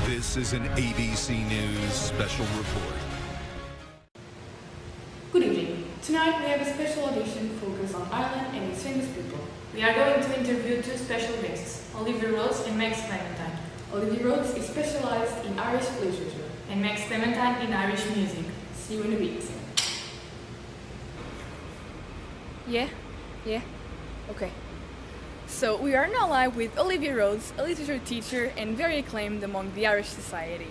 This is an ABC News special report. Good evening. Tonight we have a special audition focused on Ireland and its famous people. We are going to interview two special guests, Olivia Rhodes and Max Clementine. Olivia Rhodes is specialized in Irish literature and Max Clementine in Irish music. See you in a bit. Yeah. Okay. So we are now live with Olivia Rhodes, a literature teacher and very acclaimed among the Irish society.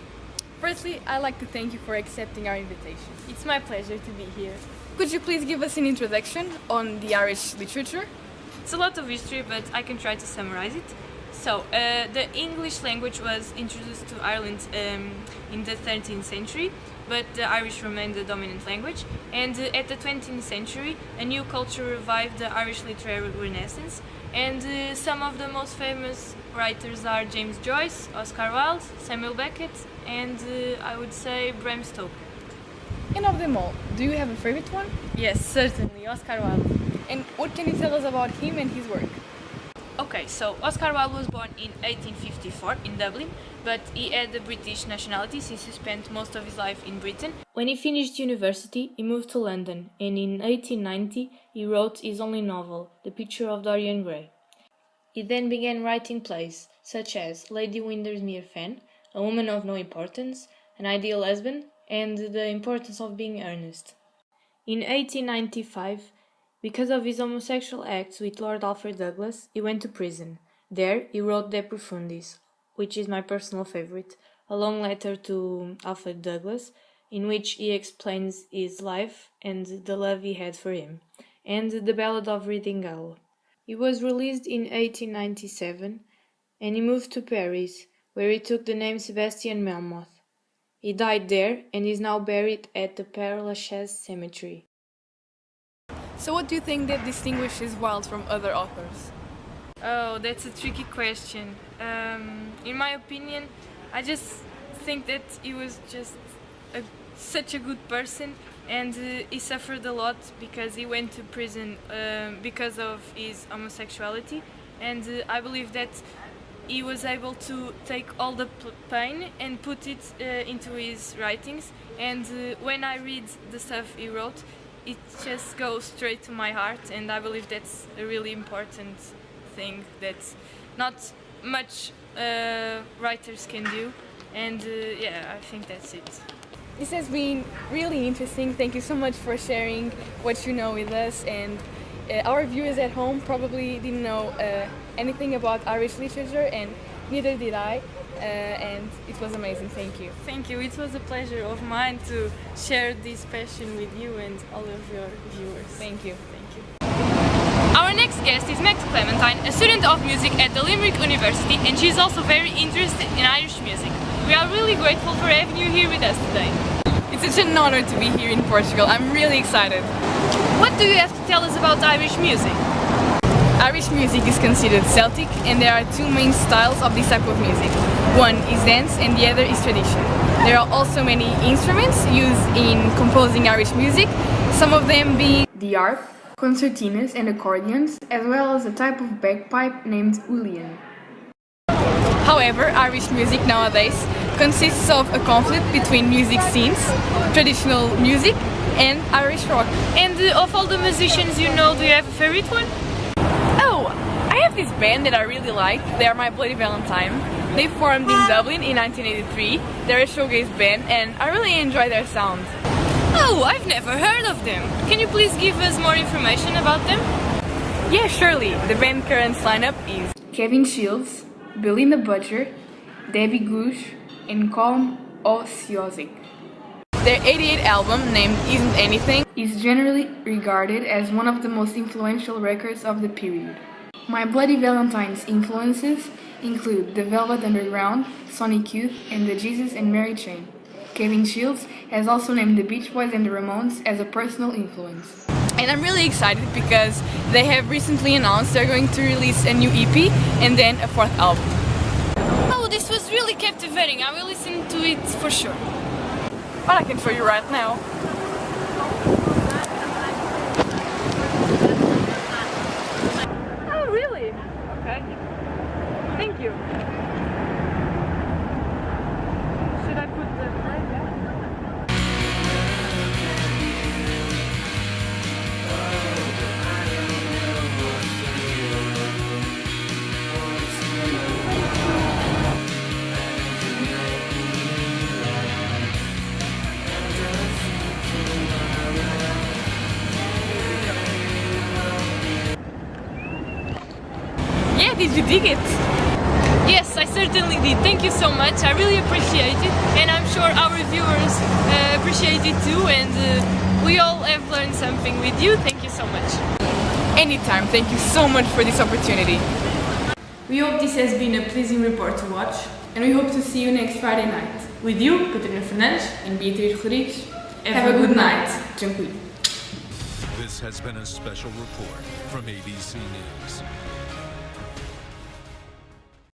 Firstly, I'd like to thank you for accepting our invitation. It's my pleasure to be here. Could you please give us an introduction on the Irish literature? It's a lot of history, but I can try to summarize it. So, the English language was introduced to Ireland in the 13th century, but the Irish remained the dominant language. And at the 20th century, a new culture revived the Irish literary renaissance. And some of the most famous writers are James Joyce, Oscar Wilde, Samuel Beckett, and I would say Bram Stoker. And of them all, do you have a favorite one? Yes, certainly, Oscar Wilde. And what can you tell us about him and his work? Okay, so Oscar Wilde was born in 1854 in Dublin, but he had the British nationality since he spent most of his life in Britain. When he finished university, he moved to London, and in 1890 he wrote his only novel, The Picture of Dorian Gray. He then began writing plays, such as Lady Windermere Fan, A Woman of No Importance, An Ideal Husband, and The Importance of Being Earnest. In 1895, because of his homosexual acts with Lord Alfred Douglas, he went to prison. There, he wrote De Profundis, which is my personal favorite, a long letter to Alfred Douglas, in which he explains his life and the love he had for him, and The Ballad of Reading Gaol. He was released in 1897, and he moved to Paris, where he took the name Sebastian Melmoth. He died there, and is now buried at the Père Lachaise Cemetery. So what do you think that distinguishes Wilde from other authors? Oh, that's a tricky question. In my opinion, I just think that he was just such a good person, and he suffered a lot because he went to prison because of his homosexuality, and I believe that he was able to take all the pain and put it into his writings, and when I read the stuff he wrote, it just goes straight to my heart, and I believe that's a really important thing that not much writers can do, and yeah, I think that's it. This has been really interesting. Thank you so much for sharing what you know with us, and our viewers at home probably didn't know anything about Irish literature, and neither did I, and it was amazing. Thank you. Thank you. It was a pleasure of mine to share this passion with you and all of your viewers. Thank you. Thank you. Our next guest is Max Clementine, a student of music at the Limerick University, and she is also very interested in Irish music. We are really grateful for having you here with us today. It's such an honor to be here in Portugal. I'm really excited. What do you have to tell us about Irish music? Irish music is considered Celtic, and there are two main styles of this type of music. One is dance and the other is tradition. There are also many instruments used in composing Irish music, some of them being the harp, concertinas and accordions, as well as a type of bagpipe named uilleann. However, Irish music nowadays consists of a conflict between music scenes, traditional music and Irish rock. And of all the musicians you know, do you have a favorite one? Oh, I have this band that I really like. They are My Bloody Valentine. They formed in Dublin in 1983. They're a showgaze band and I really enjoy their sound. Oh, I've never heard of them. Can you please give us more information about them? Yeah, surely. The band current lineup is Kevin Shields, Belinda Butcher, Debbie Goosh, and Colm O'Siozic. Their 88 album, named Isn't Anything, is generally regarded as one of the most influential records of the period. My Bloody Valentine's influences include The Velvet Underground, Sonic Youth, and the Jesus and Mary Chain. Kevin Shields has also named the Beach Boys and the Ramones as a personal influence. And I'm really excited because they have recently announced they're going to release a new EP and then a fourth album. Oh, this was really captivating. I will listen to it for sure. But I can show you right now. Oh, really? Okay. Thank you. you dig it? Yes, I certainly did. Thank you so much. I really appreciate it, and I'm sure our viewers appreciate it too, and we all have learned something with you. Thank you so much. Anytime. Thank you so much for this opportunity. We hope this has been a pleasing report to watch, and we hope to see you next Friday night. With you, Catarina Fernandes And Beatriz Rodrigues. Have a good night. Tranquilo. This has been a special report from ABC News.